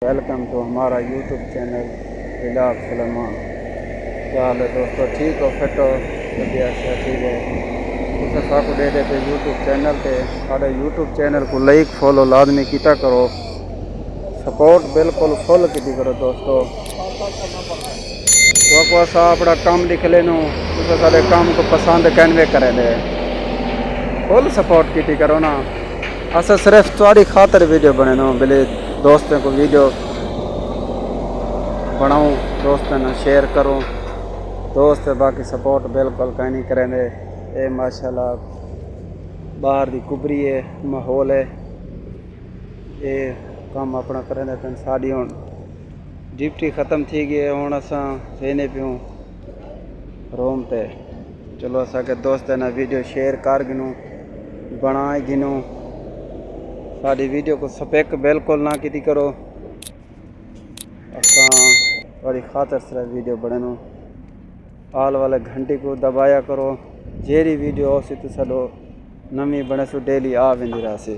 Welcome to हमारा YouTube channel vlog Salman. क्या हाल है दोस्तों, ठीक हो, फिट हो, बढ़िया से ठीक है। तुसें साकू दे पे यूट्यूब चैनल पे साढ़े यूट्यूब चैनल को लाइक फॉलो लाजमी किया करो, सपोर्ट बिल्कुल फुल की करो दोस्तों। तो असा अपना काम लिख लेनू, तुसें साढ़े काम को पसंद कैनवे करे दे, फुल सपोर्ट की करो ना। असा सिर्फ तुम्हारी खातर वीडियो बने नो, बोले दोस्तों को वीडियो बनाऊँ, दोस्तों ने शेयर करूँ, दोस्त बाकी सपोर्ट बिल्कुल कहीं नहीं करेंगे। ये माशाल्लाह बाहर की कुबरी है, माहौल है, ये काम अपना करेंगे पेन। साड़ी हूँ ड्यूटी ख़त्म थी गई, हूँ असा वेने पियूँ रूम पे। चलो असा के दोस्तों ने वीडियो शेयर कर गिनूँ, बनाए गिनूँ। साड़ी वीडियो को स्पेक बिल्कुल ना की करो, असा बड़ी खातर सिर्फ वीडियो बने। आल वाले घंटी को दबाया करो, जेरी वीडियो हो सी तो सलो नवी बने सो डेली आ वेंदी रहा सी।